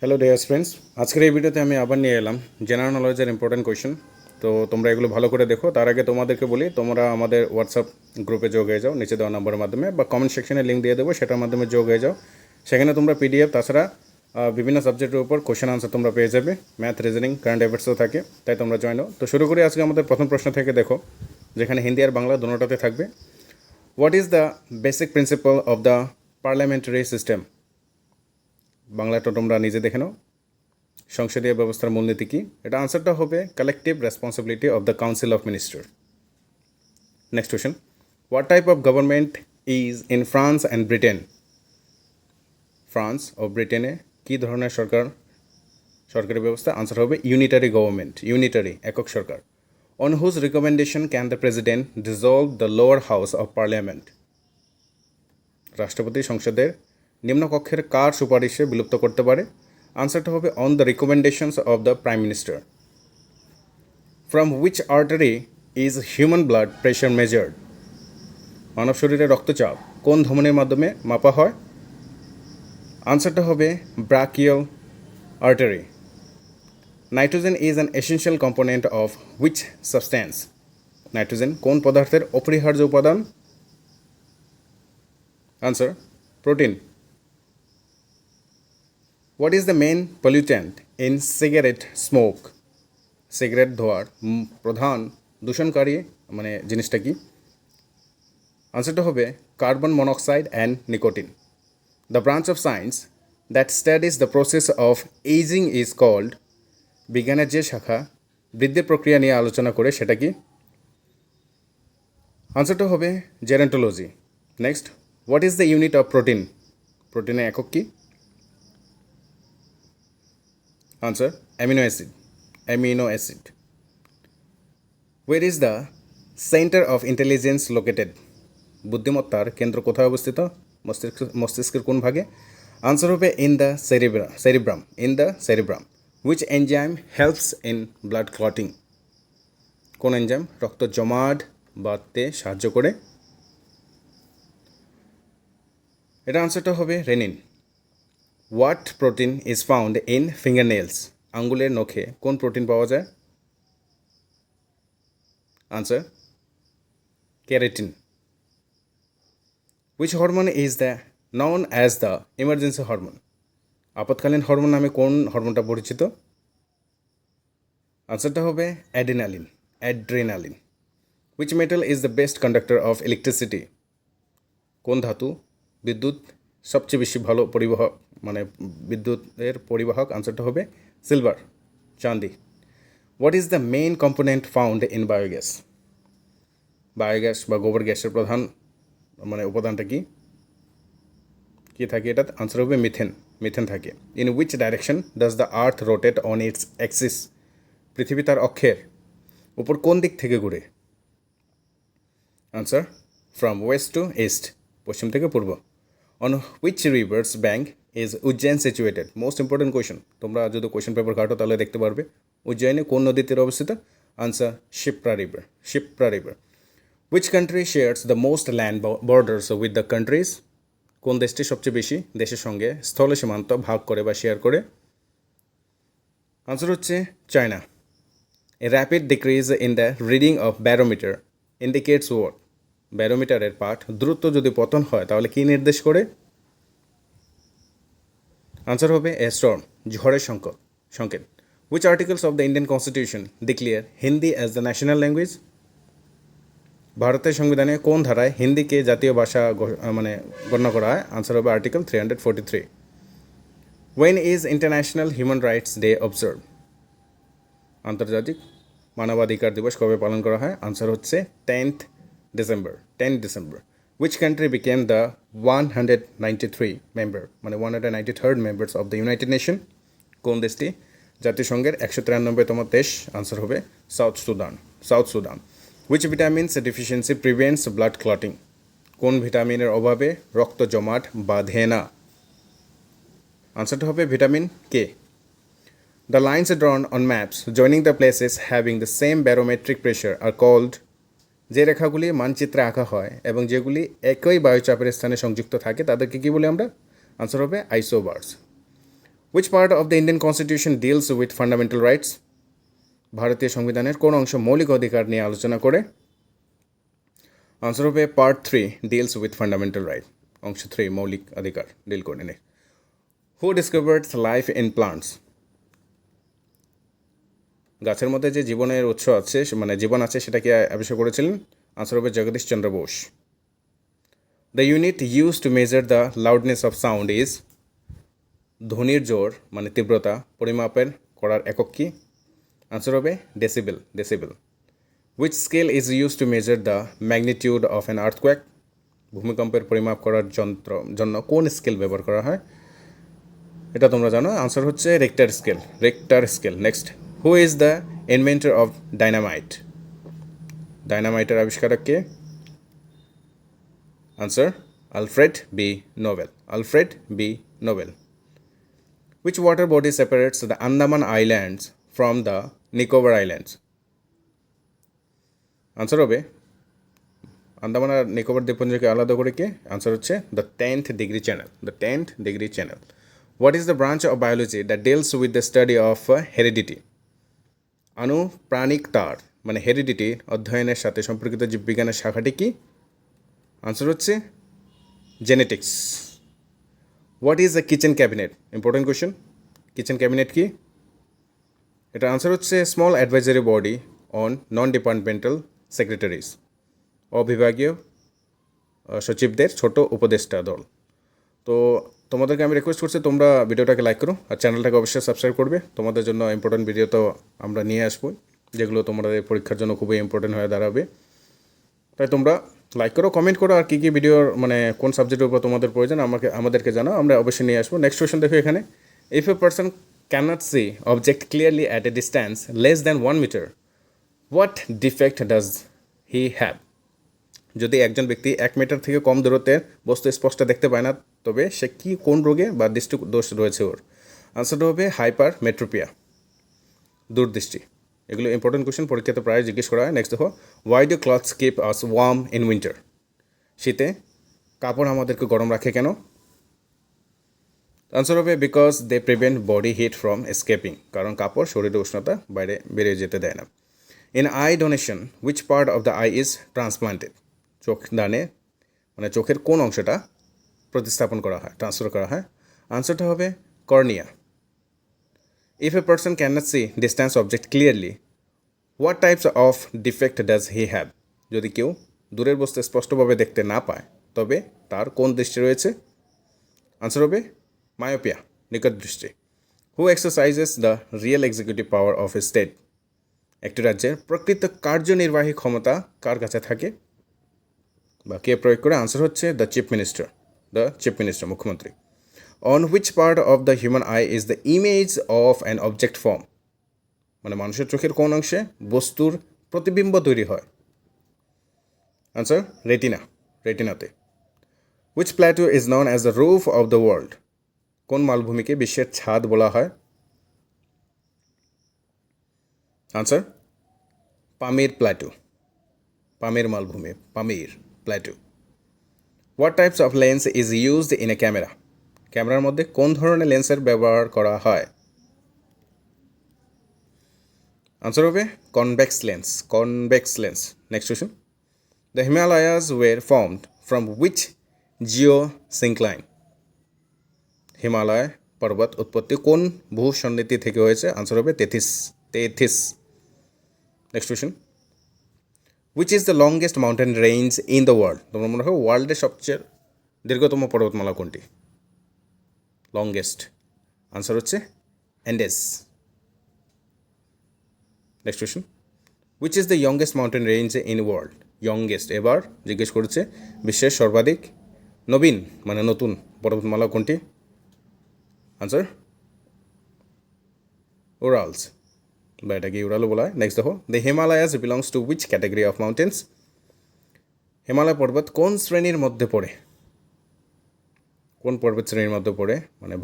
Hello dear friends, আজকের এই ভিডিওতে আমি আবার নিয়ে এলাম জেনারেল নলেজের ইম্পর্টেন্ট কোয়েশ্চেন। তো তোমরা এগুলো ভালো করে দেখো। তার আগে তোমাদেরকে বলি, তোমরা আমাদের হোয়াটসঅ্যাপ গ্রুপে যোগ হয়ে যাও নিচে দেওয়া নম্বরের মাধ্যমে, বা কমেন্ট সেকশনে লিঙ্ক দিয়ে দেবো, সেটার মাধ্যমে যোগ হয়ে যাও। সেখানে তোমরা পিডিএফ তাছাড়া বিভিন্ন সাবজেক্টের উপর কোয়েশ্চেন আনসার তোমরা পেয়ে যাবে। ম্যাথ, রিজনিং, কারেন্ট অ্যাফেয়ার্সও থাকে, তাই তোমরা জয়েন হও। তো শুরু করি আজকে আমাদের প্রথম প্রশ্ন থেকে। দেখো, যেখানে হিন্দি আর বাংলা দুটোটাতে থাকবে। What is the basic principal of the parliamentary system? বাংলাটা তোমরা নিজে দেখে নাও। সংসদীয় ব্যবস্থার মূলনীতি কি? এটা আনসারটা হবে collective responsibility of the council of minister. Next question, what type of government is in France and Britain? France ও ব্রিটেনে কী ধরনের সরকারি ব্যবস্থা? আনসার হবে ইউনিটারি গভর্নমেন্ট, ইউনিটারি, একক সরকার। On whose recommendation can the president dissolve the lower house of parliament? রাষ্ট্রপতি সংসদের নিম্নকক্ষের কার সুপারিশে বিলুপ্ত করতে পারে? আনসারটা হবে on the recommendations of the prime minister. From which artery is human blood pressure measured? মানব শরীরে রক্তচাপ কোন ধমনীর মাধ্যমে মাপা হয়? আনসারটা হবে brachial artery. Nitrogen is an essential component of which substance? Nitrogen কোন পদার্থের অপরিহার্য উপাদান? Answer protein. What is the main pollutant in cigarette smoke? Cigarette ধোয়ার প্রধান দূষণকারী জিনিসটা কি? আনসারটা হবে carbon monoxide and nicotine. The branch of science that studies the process of ageing is called? বিজ্ঞানের যে শাখা বৃদ্ধির প্রক্রিয়া নিয়ে আলোচনা করে সেটা কি? আনসারটা হবে gerontology. Next, what is the unit of protein? প্রোটিনের একক কি? Answer amino acid, amino acid. Where is the centre of intelligence located? বুদ্ধিমত্তার কেন্দ্র কোথায় অবস্থিত? মস্তিষ্কের কোন ভাগে? আনসার হবে in the cerebrum, in the cerebrum. Which enzyme helps in blood clotting? কোন এনজাইম রক্ত জমাট বাঁধতে সাহায্য করে? এটা আনসারটা হবে rennin. What protein is found in fingernails? আঙ্গুলের নখে কোন প্রোটিন পাওয়া যায়? Answer keratin. Which hormone is the known as the emergency hormone? আপৎকালীন হরমোন নামে কোন হরমোনটা পরিচিত? আনসারটা হবে adrenaline, adrenaline. Which metal is the best conductor of electricity? কোন ধাতু বিদ্যুৎ সবচেয়ে বেশি ভালো পরিবাহক, বিদ্যুতের পরিবাহক? আনসারটা হবে সিলভার, চাঁদি। What is the main component found in biogas? Biogas বা গোবর গ্যাসের প্রধান উপাদানটা কি? কী থাকে এটা? আনসার হবে মিথেন, মিথেন থাকে। In which direction does the earth rotate on its axis? পৃথিবী তার অক্ষের উপর কোন দিক থেকে ঘুরে? Answer from west to east, পশ্চিম থেকে পূর্ব। On which river's bank is Ujjain situated? Most important question, তোমরা যদি কোয়েশন পেপার ঘাটো তাহলে দেখতে পারবে। উজ্জয়নে কোন নদীর তীরে অবস্থিত? Answer Shipra river, Shipra river. Which country shares the most land borders with the countries? কোন দেশটি সবচেয়ে বেশি দেশের সঙ্গে স্থল সীমান্ত ভাগ করে বা শেয়ার করে? আনসার হচ্ছে China. A rapid decrease in the reading of barometer indicates what? ব্যারোমিটারের পাঠ দ্রুত যদি পতন হয় তাহলে কী নির্দেশ করে? আনসার হবে এ স্টর্ম, ঝড়ের সংকেত। Which articles of the Indian constitution declare Hindi as the national language? ভারতের সংবিধানে কোন ধারায় হিন্দিকে জাতীয় ভাষা গণ্য করা হয়? আনসার হবে article 343। When is international human rights day observed? আন্তর্জাতিক মানবাধিকার দিবস কবে পালন করা হয়? আনসার হচ্ছে 10th December, 10 December. Which country became the 193rd members of the United nation? কোন দেশটি জাতিসংঘের 193তম দেশ? আনসার হবে south Sudan, south Sudan. Which vitamins deficiency prevents blood clotting? কোন ভিটামিনের অভাবে রক্ত জমাট বাঁধে না? আনসারটা হবে vitamin K. The lines drawn on maps joining the places having the same barometric pressure are called? যে রেখাগুলি মানচিত্রে আঁকা হয় এবং যেগুলি একই বায়ুচাপের স্থানে সংযুক্ত থাকে তাদেরকে কী বলি আমরা? আনসার হবে আইসোবার্স। Which part of the Indian Constitution deals with fundamental rights? ভারতীয় সংবিধানের কোন অংশ মৌলিক অধিকার নিয়ে আলোচনা করে? আনসার হবে part 3 deals with fundamental right, অংশ 3 মৌলিক অধিকার ডিল করে নেয়। হু ডিসকভার্ড লাইফ ইন প্লান্টস? গাছের মধ্যে যে জীবনের উৎস আছে মানে জীবন আছে সেটাকে আবিষ্কার করেছিলেন? আনসার হবে Jagadish Chandra Bose. The unit use to measure the loudness of sound is? ধ্বনির জোর মানে তীব্রতা পরিমাপের করার একক কি? আনসার হবে decibel, decibel. Which scale is used to measure the magnitude of an earthquake? ভূমিকম্পের পরিমাপ করার জন্য কোন স্কেল ব্যবহার করা হয়? এটা তোমরা জানো, আনসার হচ্ছে Richter scale, Richter scale. Next, who is the inventor of dynamite? ডাইনামাইটের আবিষ্কারক কে? Answer Alfred B Nobel, Alfred B Nobel. Which water body separates the Andaman Islands from the Nicobar Islands? Answer হবে আন্দামান আর নিকোবর দ্বীপপুঞ্জকে আলাদা করে কে? আনসার হচ্ছে the 10th degree channel, the 10th degree channel. What is the branch of biology that deals with the study of heredity? আনুপ্রাণিক তার মানে হেরিডিটি অধ্যয়নের সাথে সম্পর্কিত জীববিজ্ঞানের শাখাটি কি? আনসার হচ্ছে genetics. What is the kitchen cabinet? Important question, kitchen cabinet কি? এটা আনসার হচ্ছে small advisory body on non departmental secretaries, অবিভাগীয় সচিবদের ছোট উপদেষ্টা দল। তো তোমাদেরকে আমি রিকোয়েস্ট করছি তোমরা ভিডিওটাকে লাইক করো আর চ্যানেলটাকে অবশ্যই সাবস্ক্রাইব করবে। তোমাদের জন্য ইম্পর্টেন্ট ভিডিও তো আমরা নিয়ে আসবো, যেগুলো তোমাদের পরীক্ষার জন্য খুবই ইম্পর্টেন্ট হয়ে দাঁড়াবে। তাই তোমরা লাইক করো, কমেন্ট করো, আর কী কী ভিডিওর মানে কোন সাবজেক্টের উপর তোমাদের প্রয়োজন আমাদেরকে জানাও, আমরা অবশ্যই নিয়ে আসবো। নেক্সট কোয়েশ্চন দেখো এখানে, if a person cannot see object clearly at a distance less than 1 metre, what defect does he have? যদি একজন ব্যক্তি 1 মিটার থেকে কম দূরত্বের বস্তু স্পষ্ট দেখতে পায় না, তবে সে কোন রোগে বা দৃষ্টি দোষ রয়েছে ওর? আনসারটা হবে হাইপার মেট্রোপিয়া, দূরদৃষ্টি। এগুলো ইম্পর্টেন্ট কোয়েশ্চেন, পরীক্ষাতে প্রায় জিজ্ঞেস করা হয়। নেক্সট দেখো, why do clothes keep us warm in winter? শীতে কাপড় আমাদেরকে গরম রাখে কেন? আনসার হবে because they prevent body heat from escaping, কারণ কাপড় শরীরের উষ্ণতা বাইরে বেরিয়ে যেতে দেয় না। In eye donation which part of the eye is transplanted? চোখ দানে মানে চোখের কোন অংশটা প্রতিস্থাপন করা হয়, ট্রান্সফার করা হয়? আনসারটা হবে cornea. If a person cannot see distance object clearly, what types of defect does he have? যদি কেউ দূরের বস্তু স্পষ্টভাবে দেখতে না পায়, তবে তার কোন দৃষ্টি রয়েছে? আনসার হবে মায়োপিয়া, নিকট দৃষ্টি। Who exercises the real executive power of a state? একটি রাজ্যের প্রকৃত কার্যনির্বাহী ক্ষমতা কার কাছে থাকে বা কে প্রয়োগ করে? আনসার হচ্ছে the chief minister, the chief minister, মুখ্যমন্ত্রী। On which part of the human eye is the image of an object form? মানে মানুষের চোখের কোন অংশে বস্তুর প্রতিবিম্ব তৈরি হয়? আনসার রেটিনা, রেটিনাতে। Which plateau is known as the roof of the world? কোন মালভূমিকে বিশ্বের ছাদ বলা হয়? আনসার পামির প্ল্যাটো, পামির মালভূমি, পামির Plato. What types of lens is used in a camera? ক্যামেরার মধ্যে কোন ধরনের লেন্সের ব্যবহার করা হয়? আনসার হবে convex lens, convex lens. Next question, the Himalayas were formed from which geosyncline? Himalaya পর্বত উৎপত্তি কোন ভূসন্নিধি থেকে হয়েছে? আনসার হবে Tethys, Tethys. Next question, which is the longest mountain range in the world? তোমরা মনে হয় ওয়ার্ল্ডের সবচেয়ে দীর্ঘতম পর্বতমালা কোনটি? লংগেস্ট, আনসার হচ্ছে Andes. Next question, which is the youngest mountain range in world? Youngest এবার জিজ্ঞেস করেছে বিশ্বের সর্বাধিক নবীন মানে নতুন পর্বতমালা কোনটি? আনসার উরালস, বা এটাকে ইউরালও বলা হয়। নেক্সট দেখো, the Himalayas belongs to which category of mountains? Himalaya পর্বত কোন শ্রেণীর মধ্যে পড়ে? কোন পর্বত শ্রেণীর মধ্যে পড়ে মানে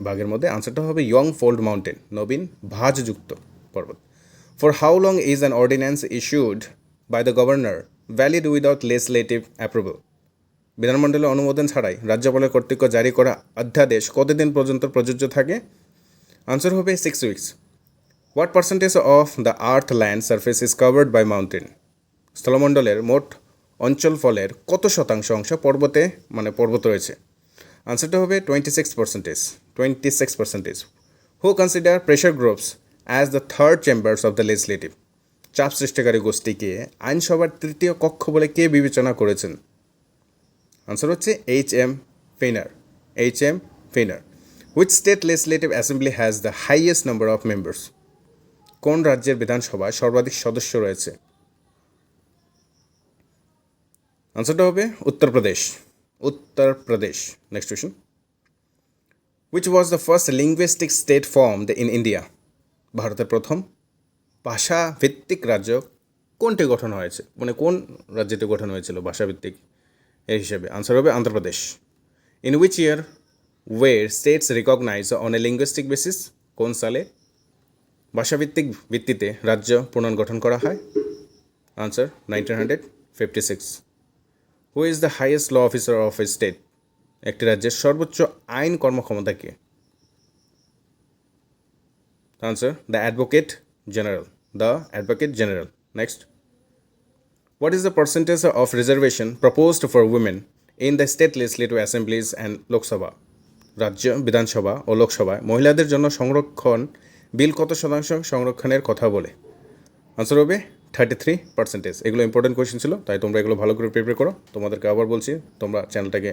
ভাগের মধ্যে? আনসারটা হবে ইয়ং ফোল্ড মাউন্টেন, নবীন ভাঁজযুক্ত পর্বত। For how long is an ordinance issued by the governor valid without legislative approval? বিধানমণ্ডলের অনুমোদন ছাড়াই রাজ্যপালের কর্তৃক জারি করা অধ্যাদেশ কতদিন পর্যন্ত প্রযোজ্য থাকে? আনসার হবে 6 weeks. What percentage of the earth land surface is covered by mountain? স্থলমণ্ডলের মোট অঞ্চলফলের কত শতাংশ অংশ পর্বত রয়েছে? আনসারটা হবে 26%। 26%। Who consider pressure groups as the third chambers of the legislative? চাপ সৃষ্টিকারী গোষ্ঠীকে আইনসভার তৃতীয় কক্ষ বলে কে বিবেচনা করেছেন? আনসার হচ্ছে H.M. Feiner। H.M. Feiner। Which state legislative assembly has the highest number of members? কোন রাজ্যের বিধানসভায় সর্বাধিক সদস্য রয়েছে? আনসারটা হবে Uttar Pradesh. Uttar Pradesh. Next question, which was the first linguistic state formed in India? ভারতের প্রথম ভাষা ভিত্তিক রাজ্য কোনটি গঠন হয়েছে, কোন রাজ্যটি গঠন হয়েছিল ভাষাভিত্তিক এই হিসেবে? আনসার হবে Andhra Pradesh. In which year were states recognise on a linguistic basis? কোন সালে ভাষাভিত্তিক ভিত্তিতে রাজ্য পুনর্গঠন করা হয়? Answer 1956। Who is the highest law officer of a state? একটি রাজ্যের সর্বোচ্চ আইন কর্মক্ষমতা কে? Answer the advocate general. The advocate general. Next, what is the percentage of reservation proposed for women in the state legislative assemblies and Lok Sabha? রাজ্য বিধানসভা ও লোকসভায় মহিলাদের জন্য সংরক্ষণ বিল কত শতাংশ সংরক্ষণের কথা বলে? আনসার হবে 33%। এগুলো ইম্পর্টেন্ট কোয়েশ্চেন ছিল, তাই তোমরা এগুলো ভালো করে প্রিপেয়ার করো। তোমাদেরকে আবার বলছি, তোমরা চ্যানেলটাকে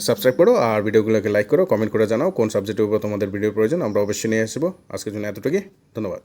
সাবস্ক্রাইব করো আর ভিডিওগুলোকে লাইক করো, কমেন্ট করে জানাও কোন সাবজেক্টের উপর তোমাদের ভিডিও প্রয়োজন। আমরা অবশ্যই নিয়ে আসবো। আজকের জন্য এতটুকুই, ধন্যবাদ।